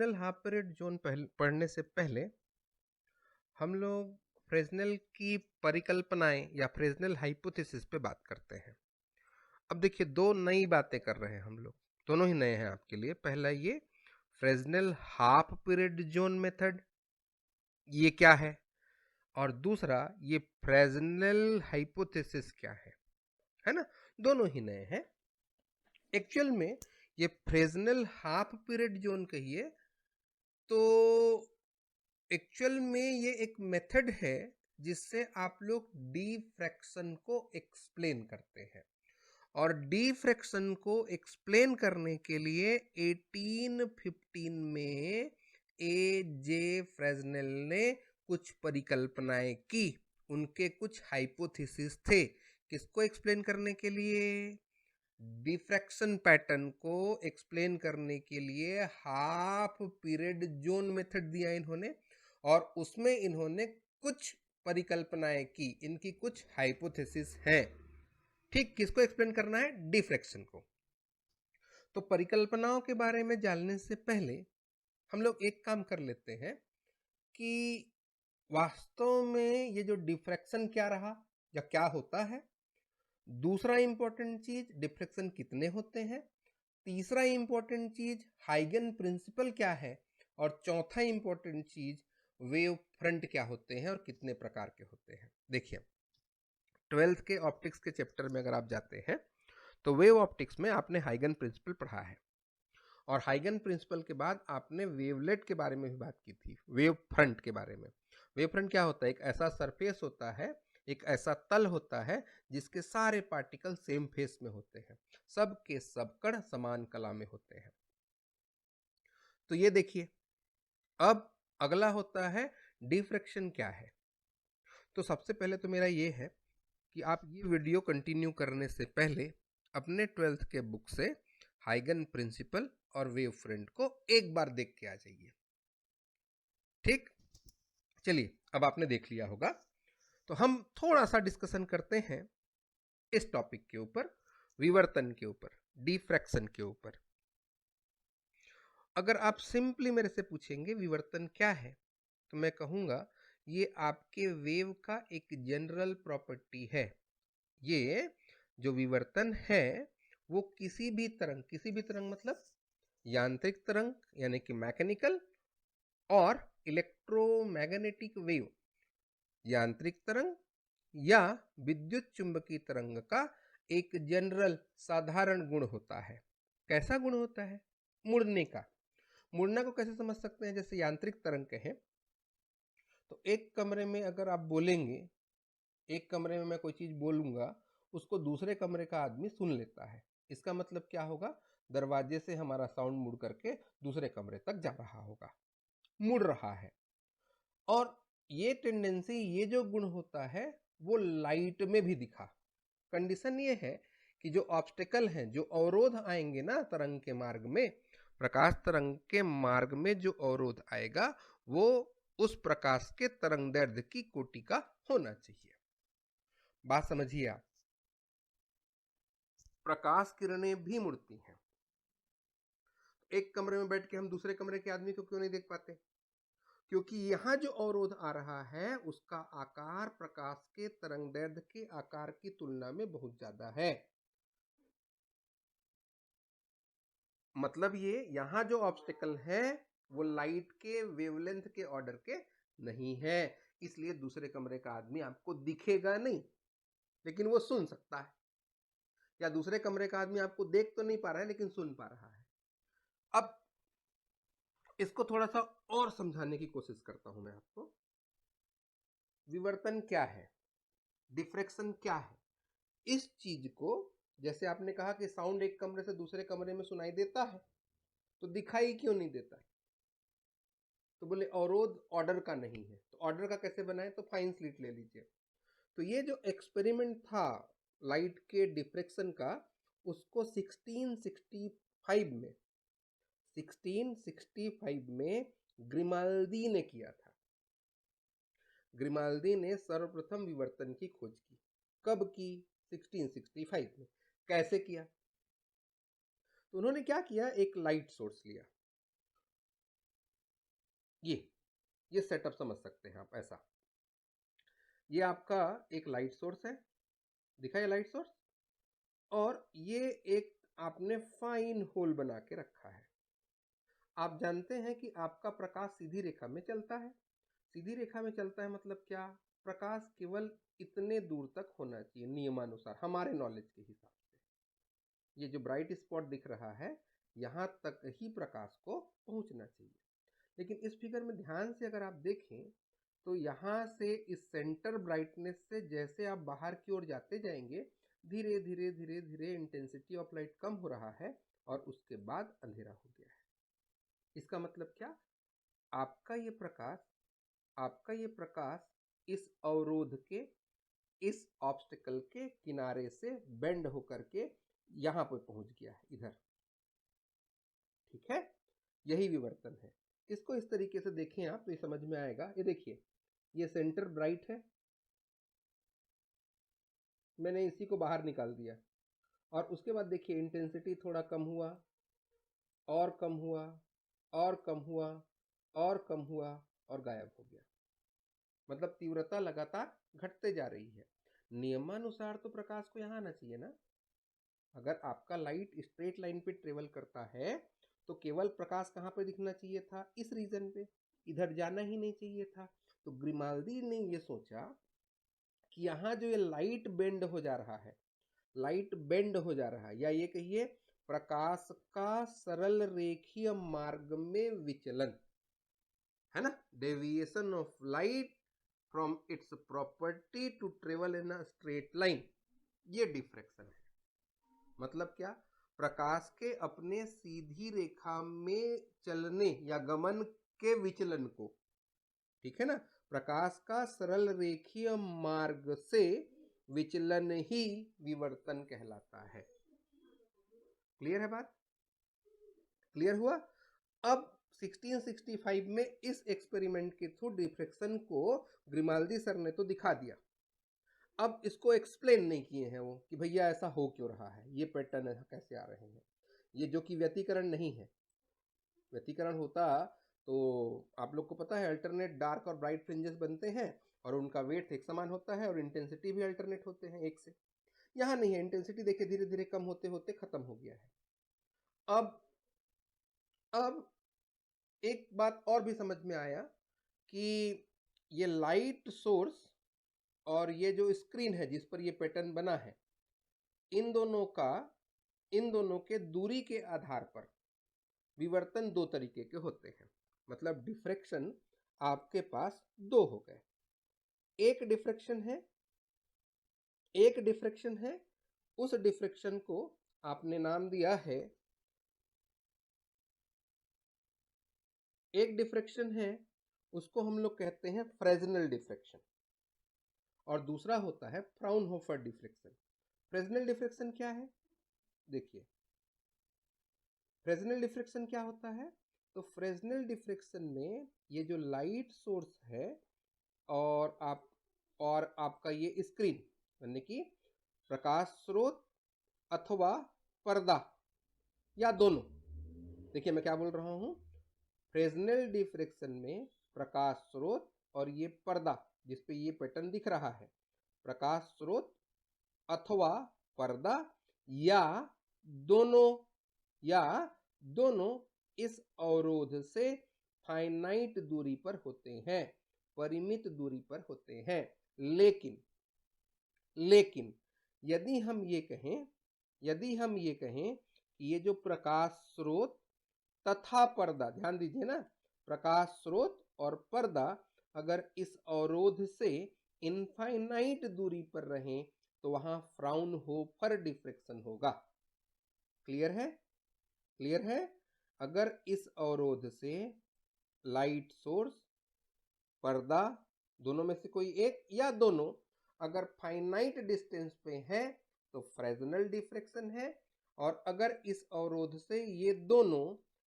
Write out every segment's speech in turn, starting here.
Fresnel half period zone पढ़ने से पहले हम लोग फ्रेस्नेल की परिकल्पनाएं या फ्रेस्नेल हाइपोथेसिस पे बात करते हैं। अब देखिए, दो नई बातें कर रहे हैं हम लोग, दोनों ही नए हैं आपके लिए। पहला ये Fresnel half period zone method, ये क्या है, और दूसरा ये फ्रेस्नेल हाइपोथेसिस क्या है ना। दोनों ही नए हैं। एक्चुअल में ये फ्रेस्नेल हाफ पीरियड जोन कहिए तो एक्चुअल में ये एक मेथड है जिससे आप लोग डिफ्रैक्शन को एक्सप्लेन करते हैं। और डिफ्रैक्शन को एक्सप्लेन करने के लिए 1815 में ए जे फ्रेस्नेल ने कुछ परिकल्पनाएं की। उनके कुछ हाइपोथेसिस थे किसको एक्सप्लेन करने के लिए, डिफ्रैक्शन पैटर्न को एक्सप्लेन करने के लिए हाफ पीरियड जोन मेथड दिया इन्होंने, और उसमें इन्होंने कुछ परिकल्पनाएं की। इनकी कुछ हाइपोथेसिस हैं। ठीक किसको एक्सप्लेन करना है, डिफ्रैक्शन को। तो परिकल्पनाओं के बारे में जानने से पहले हम लोग एक काम कर लेते हैं कि वास्तव में ये जो डिफ्रैक्शन क्या रहा या क्या होता है। दूसरा इंपॉर्टेंट चीज, डिफ्रैक्शन कितने होते हैं। तीसरा इंपॉर्टेंट चीज, हाइगन प्रिंसिपल क्या है। और चौथा इंपॉर्टेंट चीज, वेव फ्रंट क्या होते हैं और कितने प्रकार के होते हैं। देखिए, 12th के ऑप्टिक्स के चैप्टर में अगर आप जाते हैं तो वेव ऑप्टिक्स में आपने हाइगन प्रिंसिपल पढ़ा है, और हाइगन प्रिंसिपल के बाद आपने वेवलेट के बारे में भी बात की थी, वेव फ्रंट के बारे में। वेव फ्रंट क्या होता है, एक ऐसा सरफेस होता है, एक ऐसा तल होता है जिसके सारे पार्टिकल सेम फेस में होते हैं, सब के सब कण समान कला में होते हैं। तो ये देखिए, अब अगला होता है डिफ्रैक्शन क्या है। तो सबसे पहले तो मेरा ये है कि आप ये वीडियो कंटिन्यू करने से पहले अपने 12th के बुक से हाइगन प्रिंसिपल और वेव फ्रंट को एक बार देख के आ जाइए। ठीक, चलिए, अब आपने देख लिया होगा तो हम थोड़ा सा डिस्कशन करते हैं इस टॉपिक के ऊपर, विवर्तन के ऊपर, डिफ्रैक्शन के ऊपर। अगर आप सिंपली मेरे से पूछेंगे विवर्तन क्या है, तो मैं कहूंगा ये आपके वेव का एक जनरल प्रॉपर्टी है। ये जो विवर्तन है वो किसी भी तरंग मतलब यांत्रिक तरंग यानी कि मैकेनिकल, और इलेक्ट्रोमैग्नेटिक वेव यांत्रिक तरंग या विद्युत चुंबकीय तरंग का एक जनरल साधारण गुण होता है। कैसा गुण होता है, मुड़ने का। मुड़ना को कैसे समझ सकते हैं, जैसे यांत्रिक तरंग कहें तो एक कमरे में अगर आप बोलेंगे, एक कमरे में मैं कोई चीज बोलूंगा, उसको दूसरे कमरे का आदमी सुन लेता है। इसका मतलब क्या होगा, दरवाजे से हमारा साउंड मुड़ करके दूसरे कमरे तक जा रहा होगा, मुड़ रहा है। और ये टेंडेंसी, ये जो गुण होता है वो लाइट में भी दिखा। कंडीशन ये है कि जो ऑब्स्टेकल हैं, जो अवरोध आएंगे ना तरंग के मार्ग में, प्रकाश तरंग के मार्ग में जो अवरोध आएगा वो उस प्रकाश के तरंग दैर्ध्य की कोटि का होना चाहिए। बात समझिए आप, प्रकाश किरणें भी मुड़ती हैं। एक कमरे में बैठ के हम दूसरे कमरे के आदमी को क्यों नहीं देख पाते, क्योंकि यहां जो अवरोध आ रहा है उसका आकार प्रकाश के तरंगदैर्ध्य के आकार की तुलना में बहुत ज्यादा है। मतलब ये यहां जो ऑब्स्टेकल है वो लाइट के वेवलेंथ के ऑर्डर के नहीं है, इसलिए दूसरे कमरे का आदमी आपको दिखेगा नहीं, लेकिन वो सुन सकता है। या दूसरे कमरे का आदमी आपको देख तो नहीं पा रहा है लेकिन सुन पा रहा है। अब इसको थोड़ा सा और समझाने की कोशिश करता हूं मैं आपको। विवर्तन क्या है, डिफ्रैक्शन क्या है, इस चीज को, जैसे आपने कहा कि साउंड एक कमरे से दूसरे कमरे में सुनाई देता है तो दिखाई क्यों नहीं देता है, तो बोले अवरोध ऑर्डर का नहीं है। तो ऑर्डर का कैसे बनाए, तो फाइन स्लिट ले लीजिए। तो ये जो एक्सपेरिमेंट था लाइट के डिफ्रैक्शन का, उसको 1665 में ग्रिमाल्दी ने किया था। ग्रिमाल्दी ने सर्वप्रथम विवर्तन की खोज की। कब की, 1665 में। कैसे किया, तो उन्होंने क्या किया, एक लाइट सोर्स लिया, ये सेटअप समझ सकते हैं आप ऐसा। ये आपका एक लाइट सोर्स है, दिखा ये लाइट सोर्स, और ये एक आपने फाइन होल बना के रखा है। आप जानते हैं कि आपका प्रकाश सीधी रेखा में चलता है। सीधी रेखा में चलता है मतलब क्या? प्रकाश केवल इतने दूर तक होना चाहिए नियमानुसार, हमारे नॉलेज के हिसाब से। ये जो ब्राइट स्पॉट दिख रहा है, यहाँ तक ही प्रकाश को पहुंचना चाहिए। लेकिन इस फिगर में ध्यान से अगर आप देखें तो यहाँ से इस सेंटर ब्राइटनेस से जैसे आप बाहर की ओर जाते जाएंगे, धीरे धीरे धीरे धीरे इंटेंसिटी ऑफ लाइट कम हो रहा है और उसके बाद अंधेरा हो गया है। इसका मतलब क्या? आपका ये प्रकाश इस अवरोध के, इस ऑब्स्टिकल के किनारे से बेंड होकर के यहां पर पहुंच गया है, इधर। ठीक है, यही विवर्तन है। इसको इस तरीके से देखें आप तो ये समझ में आएगा। ये देखिए, ये सेंटर ब्राइट है, मैंने इसी को बाहर निकाल दिया, और उसके बाद देखिए इंटेंसिटी थोड़ा कम हुआ, और कम हुआ, और कम हुआ, और कम हुआ, और गायब हो गया। मतलब तीव्रता लगातार घटते जा रही है। नियमानुसार तो प्रकाश को यहाँ आना चाहिए ना। अगर आपका लाइट स्ट्रेट लाइन पे ट्रेवल करता है तो केवल प्रकाश कहाँ पे दिखना चाहिए था? इस रीजन पे, इधर जाना ही नहीं चाहिए था। तो ग्रिमाल्दी ने ये सोचा कि यहाँ जो ये लाइट बेंड हो जा रहा है, लाइट बेंड हो जा रहा है, या ये कहिए प्रकाश का सरल रेखीय मार्ग में विचलन है ना, deviation of light from its property to travel in a straight line, ये डिफ्रैक्शन है। मतलब क्या? प्रकाश के अपने सीधी रेखा में चलने या गमन के विचलन को, ठीक है ना, प्रकाश का सरल रेखीय मार्ग से विचलन ही विवर्तन कहलाता है। क्लियर है बात? क्लियर हुआ? अब 1665 में इस एक्सपेरिमेंट के थ्रू डिफ्रैक्शन को ग्रिमाल्दी सर ने तो दिखा दिया। अब इसको एक्सप्लेन नहीं किए हैं वो कि भैया ऐसा हो क्यों रहा है, ये पैटर्न कैसे आ रहे हैं। ये जो कि व्यतिकरण नहीं है। व्यतिकरण होता तो आप लोग को पता है अल्टरनेट डार्क और ब्राइट फ्रिंजेस बनते हैं और उनका वेट एक समान होता है और इंटेंसिटी भी अल्टरनेट होते हैं एक से। यहाँ नहीं है, इंटेंसिटी देखिए धीरे धीरे कम होते होते खत्म हो गया है। अब एक बात और भी समझ में आया कि ये लाइट सोर्स और ये जो स्क्रीन है जिस पर ये पैटर्न बना है, इन दोनों के दूरी के आधार पर विवर्तन दो तरीके के होते हैं। मतलब डिफ्रैक्शन आपके पास दो हो गए। एक डिफ्रैक्शन है, उस डिफ्रैक्शन को आपने नाम दिया है, एक डिफ्रैक्शन है उसको हम लोग कहते हैं फ्रेजनल डिफ्रैक्शन, और दूसरा होता है फ्राउनहोफर डिफ्रैक्शन। फ्रेजनल डिफ्रैक्शन क्या है? देखिए, फ्रेजनल डिफ्रैक्शन क्या होता है? तो फ्रेजनल डिफ्रैक्शन में ये जो लाइट सोर्स है और आपका ये स्क्रीन, यानी कि प्रकाश स्रोत अथवा पर्दा, या दोनों। देखिए मैं क्या बोल रहा हूं, फ्रेजनल डिफ्रैक्शन में प्रकाश स्रोत और ये पर्दा जिस पे ये पैटर्न दिख रहा है, प्रकाश स्रोत अथवा पर्दा या दोनों इस अवरोध से फाइनाइट दूरी पर होते हैं, परिमित दूरी पर होते हैं। लेकिन यदि हम ये कहें कि ये जो प्रकाश स्रोत तथा पर्दा, ध्यान दीजिए ना, प्रकाश स्रोत और पर्दा अगर इस अवरोध से इनफाइनाइट दूरी पर रहें तो वहां फ्राउनहोफर डिफ्रैक्शन होगा। क्लियर है? अगर इस अवरोध से लाइट सोर्स, पर्दा, दोनों में से कोई एक या दोनों अगर फाइनाइट डिस्टेंस पे है तो फ्रेजनल डिफ्रैक्शन है, और अगर इस अवरोध से ये दोनों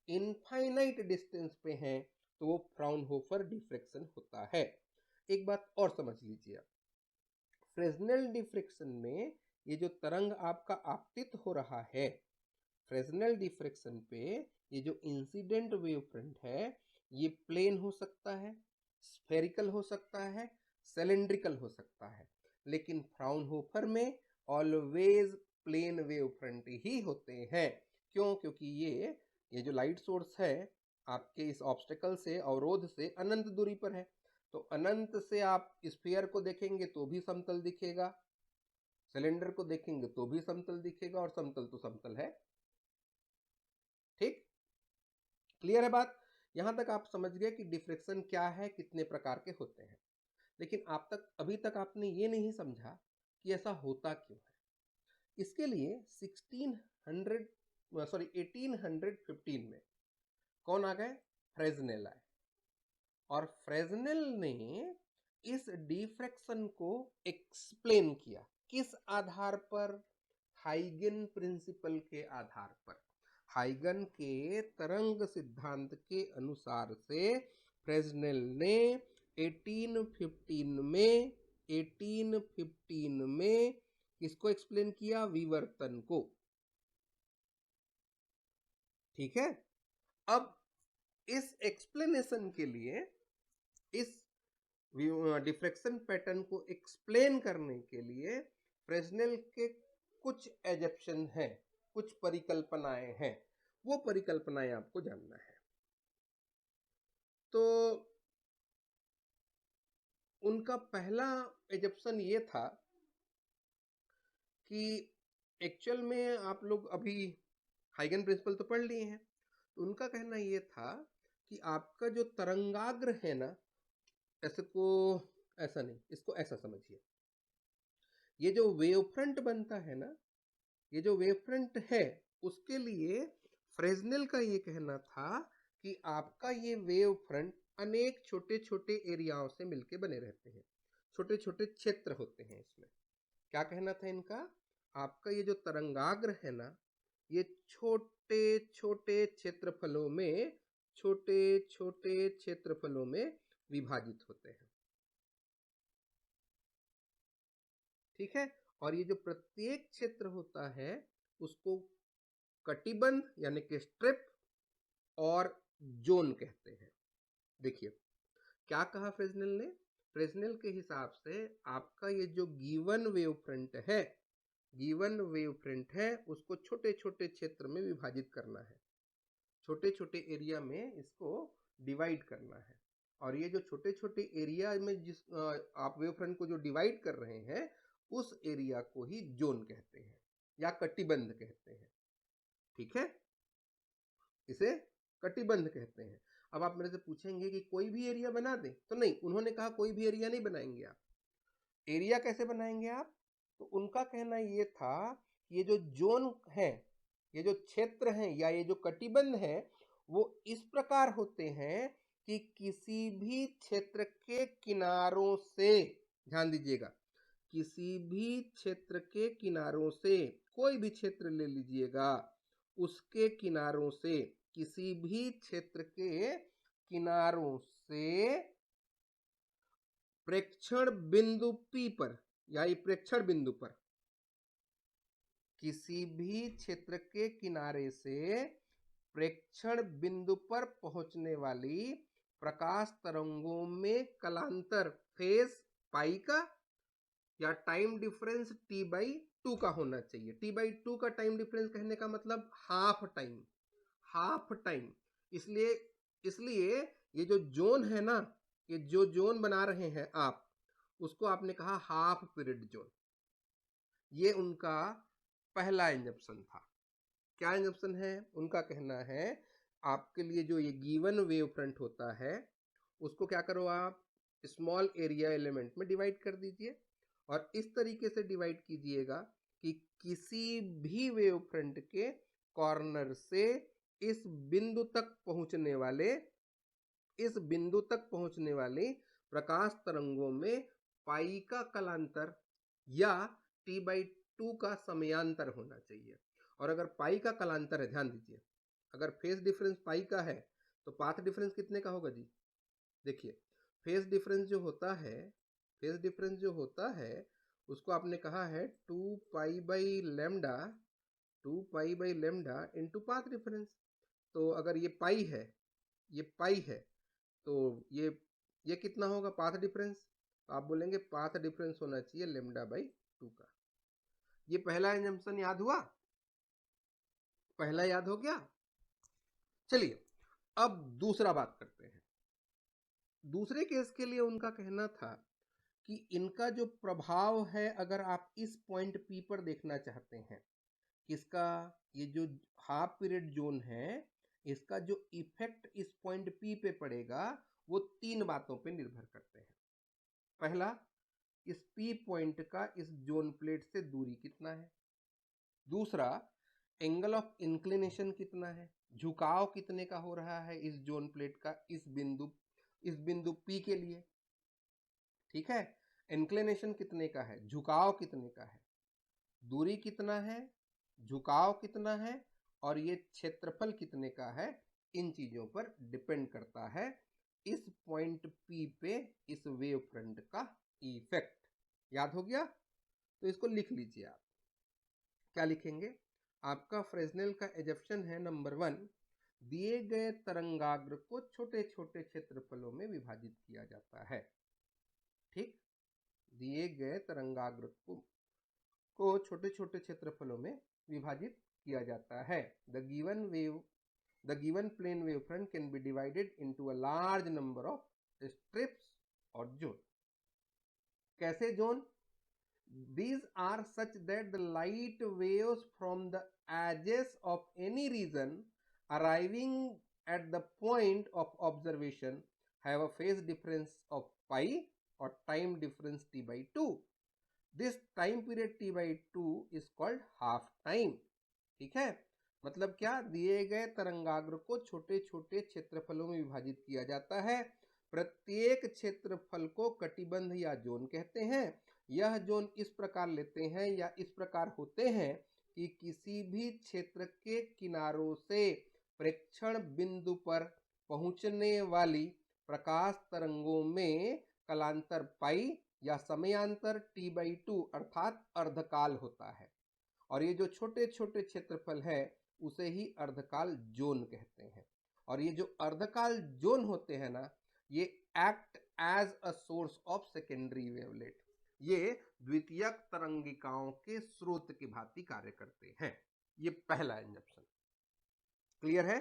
इनफाइनाइट डिस्टेंस पे हैं तो वो फ्राउनहोफर डिफ्रैक्शन होता है। एक बात और समझ लीजिए, फ्रेजनल डिफ्रैक्शन में ये जो तरंग आपका आपतित हो रहा है, फ्रेजनल डिफ्रैक्शन पे ये जो इंसिडेंट वेव फ्रंट है, ये प्लेन हो सकता है, स्फेरिकल हो सकता है, सिलिंड्रिकल हो सकता है, लेकिन फ्राउनहोफर में ऑलवेज प्लेन वेव फ्रंट ही होते हैं। क्यों? क्योंकि ये जो लाइट सोर्स है आपके इस ऑब्स्टेकल से, अवरोध से अनंत दूरी पर है, तो अनंत से आप स्फीयर को देखेंगे तो भी समतल दिखेगा, सिलेंडर को देखेंगे तो भी समतल दिखेगा, और समतल तो समतल है। ठीक, क्लियर है बात? यहां तक आप समझ गए कि डिफ्रेक्शन क्या है, कितने प्रकार के होते हैं। लेकिन अभी तक आपने ये नहीं समझा कि ऐसा होता क्यों है। इसके लिए 1815 में कौन आ गए? फ्रेजनेल आए, और फ्रेजनेल ने इस डिफ्रैक्शन को एक्सप्लेन किया। किस आधार पर? हाइगन प्रिंसिपल के आधार पर। हाइगन के तरंग सिद्धांत के अनुसार से फ्रेजनेल ने 1815 में किसको एक्सप्लेन किया? विवर्तन को। ठीक है, अब इस एक्सप्लेनेशन के लिए, इस डिफ्रैक्शन पैटर्न को एक्सप्लेन करने के लिए फ्रेस्नेल के कुछ एजप्शन हैं, कुछ परिकल्पनाएं हैं। वो परिकल्पनाएं आपको जानना है। तो उनका पहला एजप्शन ये था कि एक्चुअल में आप लोग अभी हाइगन प्रिंसिपल तो पढ़ लिए हैं, तो उनका कहना ये था कि आपका जो तरंगाग्र है ना, ऐसा नहीं, इसको ऐसा समझिए, ये जो वेव फ्रंट बनता है ना, ये जो वेव फ्रंट है, उसके लिए फ्रेस्नेल का ये कहना था कि आपका ये वेव फ्रंट अनेक छोटे छोटे एरियाओं से मिलके बने रहते हैं, छोटे छोटे क्षेत्र होते हैं इसमें। क्या कहना था इनका? आपका ये जो तरंगाग्र है ना, ये छोटे छोटे क्षेत्रफलों में, छोटे छोटे क्षेत्रफलों में विभाजित होते हैं। ठीक है, और ये जो प्रत्येक क्षेत्र होता है उसको कटिबंध यानी कि स्ट्रिप और जोन कहते हैं। देखिए क्या कहा फ्रेस्नेल ने? फ्रेस्नेल के हिसाब से आपका ये जो गिवन वेव फ्रंट है, गिवन वेव फ्रंट है, उसको छोटे छोटे क्षेत्र में विभाजित करना है, छोटे छोटे एरिया में इसको डिवाइड करना है। और ये जो छोटे छोटे एरिया में जिस आप वेव फ्रंट को जो डिवाइड कर रहे हैं, उस एरिया को ही जोन कहते हैं या कटिबंध कहते हैं। ठीक है, इसे कटिबंध कहते हैं। अब आप मेरे से पूछेंगे कि कोई भी एरिया बना दें, तो नहीं, उन्होंने कहा कोई भी एरिया नहीं बनाएंगे आप। एरिया कैसे बनाएंगे आप? तो उनका कहना ये था कि ये जो जोन है, ये जो क्षेत्र हैं या ये जो कटिबंध है, वो इस प्रकार होते हैं कि किसी भी क्षेत्र के किनारों से, ध्यान दीजिएगा, किसी भी क्षेत्र के किनारों से, कोई भी क्षेत्र ले लीजिएगा, उसके किनारों से, किसी भी क्षेत्र के किनारों से प्रेक्षण बिंदु P पर, या प्रेक्षण बिंदु पर, किसी भी क्षेत्र के किनारे से प्रेक्षण बिंदु पर पहुंचने वाली प्रकाश तरंगों में कलांतर, फेज पाई का या टाइम डिफरेंस T/2 का होना चाहिए। T/2 का टाइम डिफरेंस कहने का मतलब हाफ टाइम, हाफ टाइम। इसलिए इसलिए ये जो जोन है ना, ये जो जोन बना रहे हैं आप, उसको आपने कहा हाफ पीरियड जोन। ये उनका पहला इंजप्शन था। क्या इंजप्शन है? उनका कहना है आपके लिए जो ये गिवन वेव फ्रंट होता है, उसको क्या करो आप, स्मॉल एरिया एलिमेंट में डिवाइड कर दीजिए, और इस तरीके से डिवाइड कीजिएगा कि किसी भी वेव फ्रंट के कॉर्नर से इस बिंदु तक पहुंचने वाले, इस बिंदु तक पहुंचने वाली प्रकाश तरंगों में पाई का कलांतर या T/2 का समयांतर होना चाहिए। और अगर पाई का कलांतर है, ध्यान दीजिए, अगर फेज डिफरेंस पाई का है तो पाथ डिफरेंस कितने का होगा जी? देखिए, फेज डिफरेंस जो होता है, फेज डिफरेंस जो होता है उसको आपने कहा है 2π/λ, 2π/λ इंटू पाथ डिफरेंस। तो अगर ये पाई है, ये पाई है, तो ये कितना होगा पाथ डिफरेंस, तो आप बोलेंगे पाथ डिफरेंस होना चाहिए λ/2 का। ये पहला एजम्पशन याद हुआ, पहला याद हो गया। चलिए अब दूसरा बात करते हैं। दूसरे केस के लिए उनका कहना था कि इनका जो प्रभाव है, अगर आप इस पॉइंट P पर देखना चाहते हैं, किसका, ये जो हाफ पीरियड जोन है, इसका जो इफेक्ट इस पॉइंट P पे पड़ेगा वो 3 बातों पे निर्भर करते हैं। पहला, इस P पॉइंट का इस जोन प्लेट से दूरी कितना है। दूसरा, एंगल ऑफ इंक्लिनेशन कितना है, झुकाव कितने का हो रहा है इस जोन प्लेट का इस बिंदु P के लिए। ठीक है, इंक्लिनेशन कितने का है, झुकाव कितने का है, दूरी कितना है, झुकाव कितना है, और ये क्षेत्रफल कितने का है, इन चीजों पर डिपेंड करता है इस पॉइंट P पे इस वेव फ्रंट का इफेक्ट। याद हो गया, तो इसको लिख लीजिए आप। क्या लिखेंगे, आपका फ्रेस्नेल का एजप्शन है नंबर 1, दिए गए तरंगाग्र को छोटे छोटे क्षेत्रफलों में विभाजित किया जाता है। ठीक, दिए गए तरंगाग्र को छोटे छोटे क्षेत्रफलों में विभाजित किया जाता है। The given plane wave front can be divided into a large number of strips और जोन। कैसे zone, these are such that the light waves from the edges of any region arriving at the point of observation have a phase difference of pi or time difference t/2. This time period t/2 is called half time. ठीक है, मतलब क्या, दिए गए तरंगाग्र को छोटे छोटे क्षेत्रफलों में विभाजित किया जाता है। प्रत्येक क्षेत्रफल को कटिबंध या जोन कहते हैं। यह जोन इस प्रकार लेते हैं या इस प्रकार होते हैं कि किसी भी क्षेत्र के किनारों से प्रेक्षण बिंदु पर पहुंचने वाली प्रकाश तरंगों में कालांतर पाई या समयांतर t/2 अर्थात अर्धकाल होता है। और ये जो छोटे छोटे क्षेत्रफल है उसे ही अर्धकाल जोन कहते हैं। और ये जो अर्धकाल जोन होते हैं ना, ये act as a source of secondary wavelet, ये द्वितीयक तरंगिकाओं के स्रोत की भांति कार्य करते हैं। ये पहला इंजप्शन। क्लियर है,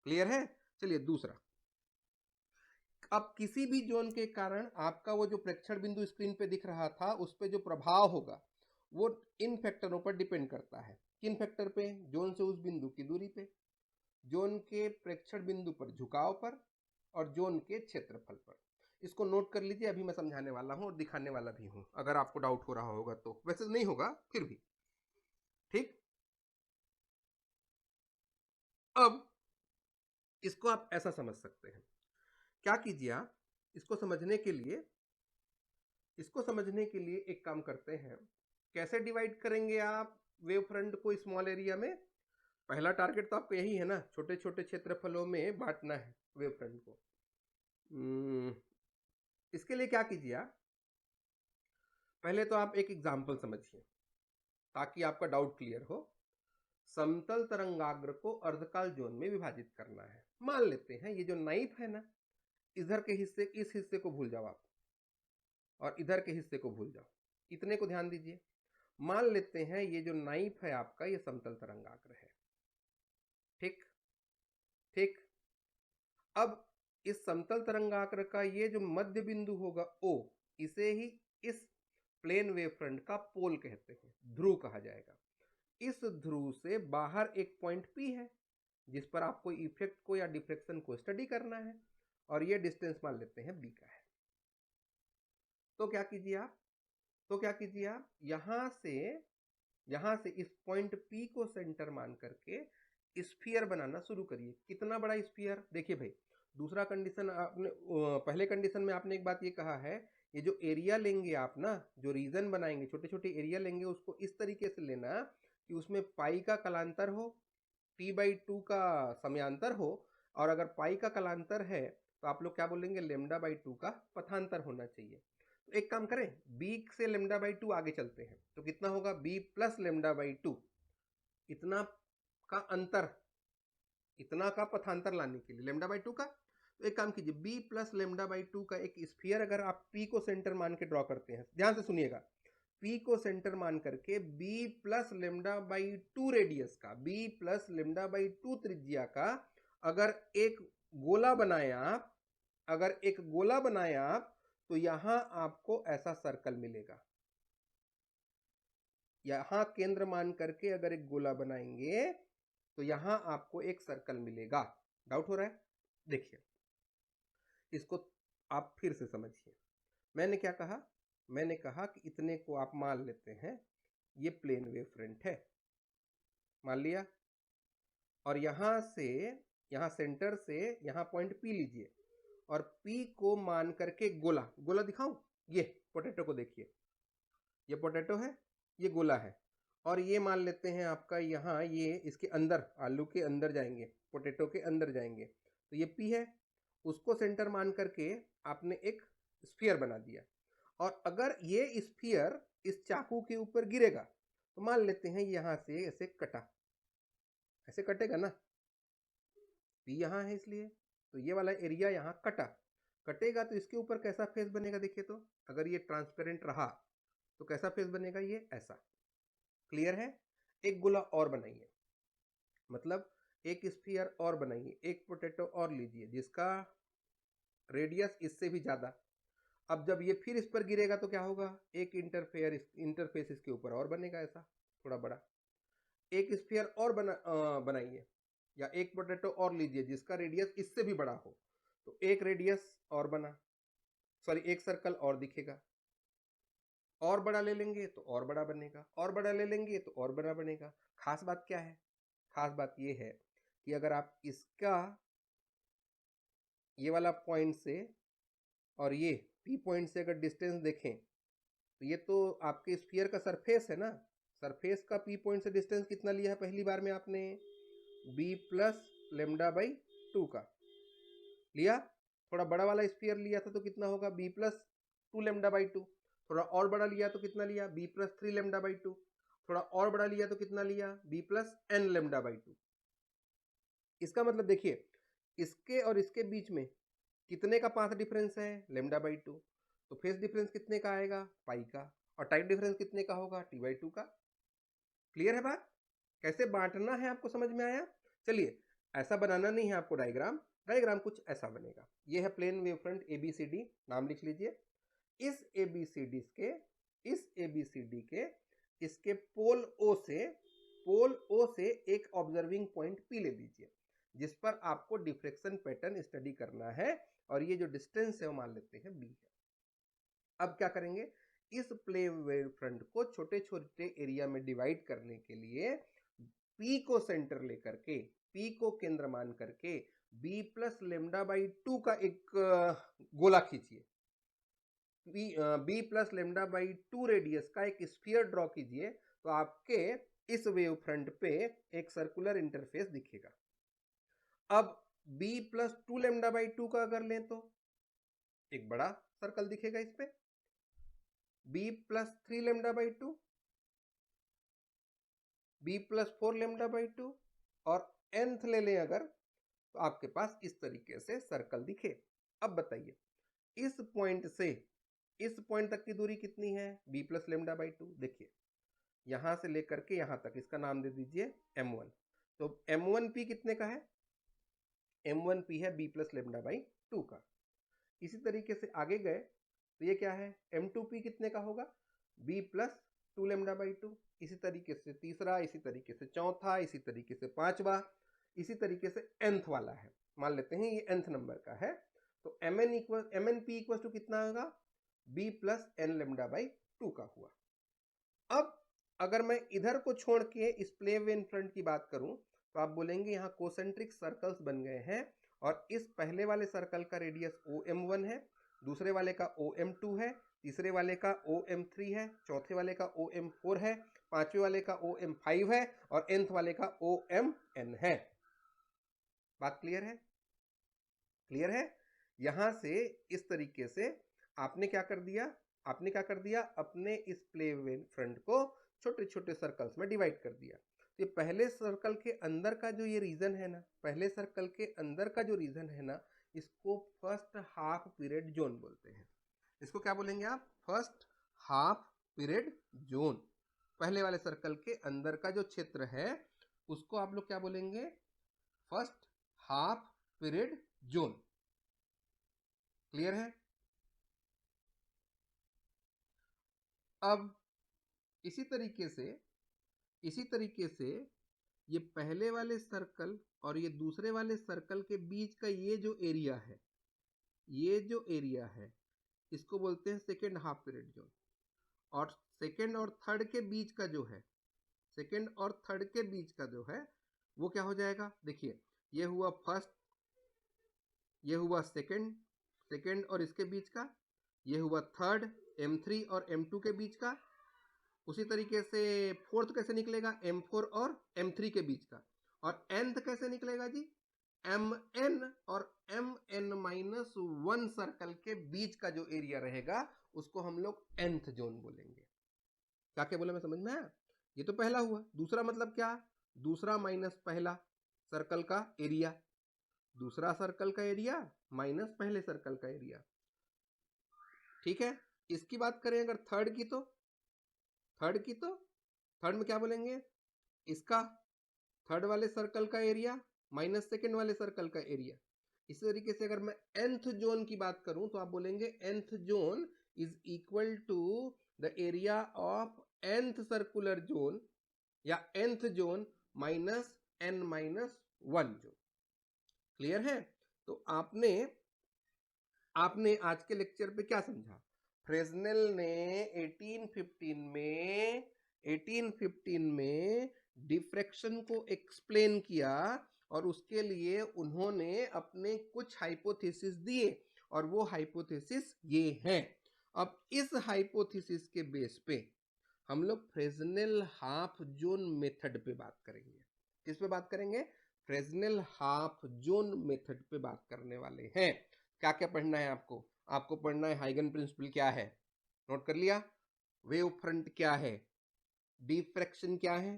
क्लियर है। चलिए दूसरा, अब किसी भी जोन के कारण आपका वो जो प्रेक्षण बिंदु स्क्रीन पे दिख रहा था उस पे जो प्रभाव होगा वो इन फैक्टरों पर डिपेंड करता है। किन फैक्टर पे, जोन से उस बिंदु की दूरी पे, जोन के प्रेक्षण बिंदु पर झुकाव पर, और जोन के क्षेत्रफल पर। इसको नोट कर लीजिए, अभी मैं समझाने वाला हूं और दिखाने वाला भी हूं, अगर आपको डाउट हो रहा होगा तो। वैसे नहीं होगा फिर भी। ठीक, अब इसको आप ऐसा समझ सकते हैं। क्या कीजिए आप, इसको समझने के लिए एक काम करते हैं। कैसे डिवाइड करेंगे आप वेव फ्रंट को स्मॉल एरिया में? पहला टारगेट तो आपको यही है ना, छोटे छोटे क्षेत्रफलों में बांटना है वेव फ्रंट को। इसके लिए क्या कीजिए आप, पहले तो आप एक एग्जाम्पल समझिए ताकि आपका डाउट क्लियर हो। समतल तरंगाग्र को अर्धकाल जोन में विभाजित करना है। मान लेते हैं ये जो नाइफ है ना, इधर के हिस्से, इस हिस्से को भूल जाओ आप, और इधर के हिस्से को भूल जाओ, इतने को ध्यान दीजिए। मान लेते हैं ये जो नाइफ है आपका, ये समतल तरंगाग्र है। ठीक ठीक, अब इस समतल तरंगाग्र का ये जो मध्य बिंदु होगा O, इसे ही इस प्लेन वेव फ्रंट का पोल कहते हैं, ध्रुव कहा जाएगा। इस ध्रुव से बाहर एक पॉइंट P है जिस पर आपको इफेक्ट को या डिफ्लेक्शन को स्टडी करना है, और ये डिस्टेंस मान लेते हैं B का है। तो क्या कीजिए आप, यहां से इस पॉइंट P को सेंटर मान करके स्फीयर बनाना शुरू करिए। कितना बड़ा स्फीयर, देखिए भाई, दूसरा कंडीशन आपने, पहले कंडीशन में आपने एक बात ये कहा है, ये जो एरिया लेंगे आप ना, जो रीजन बनाएंगे, छोटे छोटे एरिया लेंगे, उसको इस तरीके से लेना कि उसमें पाई का कालांतर हो, t/2 का समयांतर हो, और अगर पाई का कालांतर है तो आप लोग क्या बोलेंगे, λ/2 का पथांतर होना चाहिए। तो एक काम करें, b से λ/2 आगे चलते हैं, तो कितना होगा, b प्लस λ/2, इतना का अंतर, इतना का पथांतर लाने के लिए λ/2 का। तो एक काम कीजिए, b प्लस लेमडा बाई 2 का एक स्फीयर अगर आप p को सेंटर मान के ड्रॉ करते हैं, ध्यान से सुनिएगा, p को सेंटर मान करके b plus lambda by 2 radius का, b प्लस लेमडा बाई 2 त्रिज्या का अगर एक गोला बनाए आप, अगर एक गोला बनाए आप, तो यहां आपको ऐसा सर्कल मिलेगा। यहां केंद्र मान करके अगर एक गोला बनाएंगे तो यहां आपको एक सर्कल मिलेगा। डाउट हो रहा है? देखिए, इसको आप फिर से समझिए। मैंने क्या कहा? मैंने कहा कि इतने को आप मान लेते हैं, ये प्लेन वेव फ्रंट है, मान लिया। और यहां से, यहां सेंटर से यहां पॉइंट P लीजिए और P को मान करके गोला, गोला दिखाऊं? ये पोटैटो को देखिए, ये पोटैटो है, ये गोला है, और ये मान लेते हैं आपका यहाँ, ये इसके अंदर, आलू के अंदर जाएंगे, पोटैटो के अंदर जाएंगे, तो ये P है, उसको सेंटर मान करके आपने एक स्फीयर बना दिया। और अगर ये स्फीयर इस चाकू के ऊपर गिरेगा तो मान लेते हैं यहाँ से ऐसे कटा, ऐसे कटेगा ना, P यहाँ है इसलिए, तो ये वाला एरिया यहाँ कटा, कटेगा तो इसके ऊपर कैसा फेस बनेगा? देखिए तो, अगर ये ट्रांसपेरेंट रहा तो कैसा फेस बनेगा? ये ऐसा। क्लियर है? एक गोला और बनाइए, मतलब एक स्फीयर और बनाइए, एक पोटैटो और लीजिए जिसका रेडियस इससे भी ज्यादा। अब जब ये फिर इस पर गिरेगा तो क्या होगा? एक इंटरफेस इसके ऊपर और बनेगा, ऐसा थोड़ा बड़ा। एक स्फीयर और बनाइए, या एक पोटैटो और लीजिए जिसका रेडियस इससे भी बड़ा हो, तो एक रेडियस और बना, सॉरी एक सर्कल और दिखेगा। और बड़ा ले लेंगे तो और बड़ा बनेगा, और बड़ा ले लेंगे तो और बड़ा बनेगा। खास बात क्या है? खास बात ये है कि अगर आप इसका, ये वाला पॉइंट से और ये P पॉइंट से अगर डिस्टेंस देखें तो ये तो आपके स्फीयर का सरफेस है ना, सरफेस का P पॉइंट से डिस्टेंस कितना लिया है पहली बार में आपने? b प्लस लेमडा बाई 2 का लिया। थोड़ा बड़ा वाला स्फीयर लिया था तो कितना होगा? b plus 2 lambda by 2। थोड़ा और बड़ा लिया तो कितना लिया? b plus 3 lambda by 2। थोड़ा और बड़ा लिया तो कितना लिया? b plus n lambda by 2। इसका मतलब देखिए, इसके और इसके बीच में कितने का पाथ डिफरेंस है? Lambda by 2। तो फेस डिफरेंस कितने का आएगा? पाई का। और टाइम डिफरेंस कितने का होगा? t बाई 2 का। क्लियर है बात? कैसे बांटना है आपको समझ में आया? चलिए, ऐसा बनाना नहीं है आपको डायग्राम, डायग्राम कुछ ऐसा बनेगा। ये है प्लेन वेव फ्रंट ABCD, नाम लिख लीजिए। इस ABCD के, इस ABCD के इसके पोल O से एक ऑब्जर्विंग पॉइंट P ले लीजिए जिस पर आपको डिफ्रेक्शन पैटर्न स्टडी करना है, और ये जो डिस्टेंस है वो मान लेते हैं B है। अब क्या करेंगे? इस प्लेन वेव फ्रंट को छोटे छोटे एरिया में डिवाइड करने के लिए P को सेंटर लेकर के, P को केंद्र मान करके b प्लस लेमडा बाई 2 का एक गोला खींचिए, b plus lambda by 2 radius का एक स्फीयर ड्रॉ कीजिए, तो आपके इस वेव फ्रंट पे एक सर्कुलर इंटरफेस दिखेगा। अब b प्लस 2 लेमडा बाई 2 का अगर लें तो एक बड़ा सर्कल दिखेगा इस पे, b plus 3 lambda by 2, b plus 4 lambda by 2, और nth ले लें अगर तो आपके पास इस तरीके से सर्कल दिखे। अब बताइए, इस पॉइंट से इस पॉइंट तक की दूरी कितनी है? b plus lambda by 2। देखिए, यहां से लेकर के यहां तक इसका नाम दे दीजिए m1। तो m1p कितने का है? m1p है b प्लस लेमडा बाई 2 का। इसी तरीके से आगे गए तो ये क्या है? m2p कितने का होगा? b plus 2 lambda by 2। इसी तरीके से तीसरा, इसी तरीके से चौथा, इसी तरीके से पांचवा, इसी तरीके से nth वाला है, मान लेते हैं ये nth नंबर का है। तो mnp इक्वल टू कितना होगा? b plus n lambda by 2 का हुआ। अब अगर मैं इधर को छोड़ के इस प्लेन वेव फ्रंट की बात करूं तो आप बोलेंगे यहाँ कोसेंट्रिक सर्कल्स बन गए हैं, और इस पहले वाले सर्कल का रेडियस OM1 है, दूसरे वाले का OM2 है, तीसरे वाले का OM3 है, चौथे वाले का OM4 है, पांचवे वाले का OM5 है, और nth वाले का OMN है। बात क्लियर है? क्लियर है? यहां से इस तरीके से आपने क्या कर दिया? आपने क्या कर दिया? अपने इस प्लेन फ्रंट को छोटे छोटे सर्कल्स में डिवाइड कर दिया। तो ये पहले सर्कल के अंदर का जो ये रीजन है ना, पहले सर्कल के अंदर का जो रीजन है ना, इसको फर्स्ट हाफ पीरियड जोन बोलते हैं। इसको क्या बोलेंगे आप? First half period zone. पहले वाले सर्कल के अंदर का जो क्षेत्र है उसको आप लोग क्या बोलेंगे? First half period zone. Clear है? अब इसी तरीके से ये पहले वाले सर्कल और ये दूसरे वाले सर्कल के बीच का ये जो एरिया है इसको बोलते हैं सेकेंड हाफ पीरियड जोन। और सेकेंड और थर्ड के बीच का जो है वो क्या हो जाएगा? देखिए, ये हुआ फर्स्ट, ये हुआ सेकेंड और इसके बीच का, ये हुआ थर्ड M3 और M2 के बीच का। उसी तरीके से फोर्थ कैसे निकलेगा? M4 और M3 के बीच का। और nth कैसे निकलेगा जी? Mn और Mn-1 सर्कल के बीच का जो एरिया रहेगा उसको हम लोग nth जोन बोलेंगे। क्या क्या बोला मैं समझ में आया? ये तो पहला हुआ। दूसरा मतलब क्या? दूसरा माइनस पहला सर्कल का एरिया, दूसरा सर्कल का एरिया माइनस पहले सर्कल का एरिया। ठीक है? इसकी बात करें अगर थर्ड की तो थर्ड में क्या बोलेंगे? इसका थर्ड वाले सर्कल का एरिया माइनस सेकेंड वाले सर्कल का एरिया। इसी तरीके से अगर मैं nth जोन की बात करूं तो आप बोलेंगे nth zone is equal to the area of nth circular zone या nth zone minus n-1 zone. Clear है? तो आपने आज के लेक्चर पे क्या समझा? फ्रेस्नेल ने 1815 में डिफ्रैक्शन को एक्सप्लेन किया और उसके लिए उन्होंने अपने कुछ हाइपोथेसिस दिए और वो हाइपोथेसिस ये हैं। अब इस हाइपोथेसिस के बेस पे हम लोग फ्रेस्नेल हाफ जोन मेथड पे बात करेंगे। किस पे बात करेंगे? फ्रेस्नेल हाफ जोन मेथड पे बात करने वाले हैं। क्या क्या पढ़ना है आपको? आपको पढ़ना है हाइगन प्रिंसिपल क्या है, नोट कर लिया? वेव फ्रंट क्या है, डिफ्रैक्शन क्या है,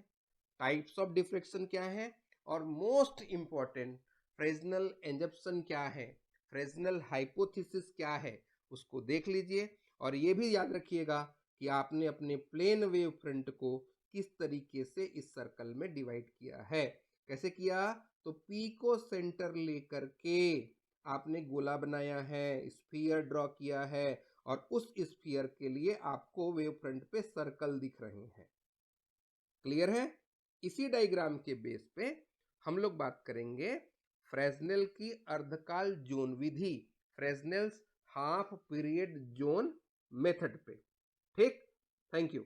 टाइप्स ऑफ डिफ्रैक्शन क्या है, और मोस्ट इंपॉर्टेंट फ्रेस्नेल एंजप्शन क्या है, फ्रेस्नेल हाइपोथेसिस क्या है, उसको देख लीजिए। और ये भी याद रखिएगा कि आपने अपने प्लेन वेव फ्रंट को किस तरीके से इस सर्कल में डिवाइड किया है। कैसे किया? तो P को सेंटर लेकर के आपने गोला बनाया है, स्फीयर ड्रॉ किया है और उस स्फीयर के लिए आपको वेव फ्रंट पे सर्कल दिख रहे हैं। क्लियर है? इसी डायग्राम के बेस पे हम लोग बात करेंगे फ्रेस्नेल की अर्धकाल जोन विधि, फ्रेस्नेल्स हाफ पीरियड जोन मेथड पे। ठीक? Thank you.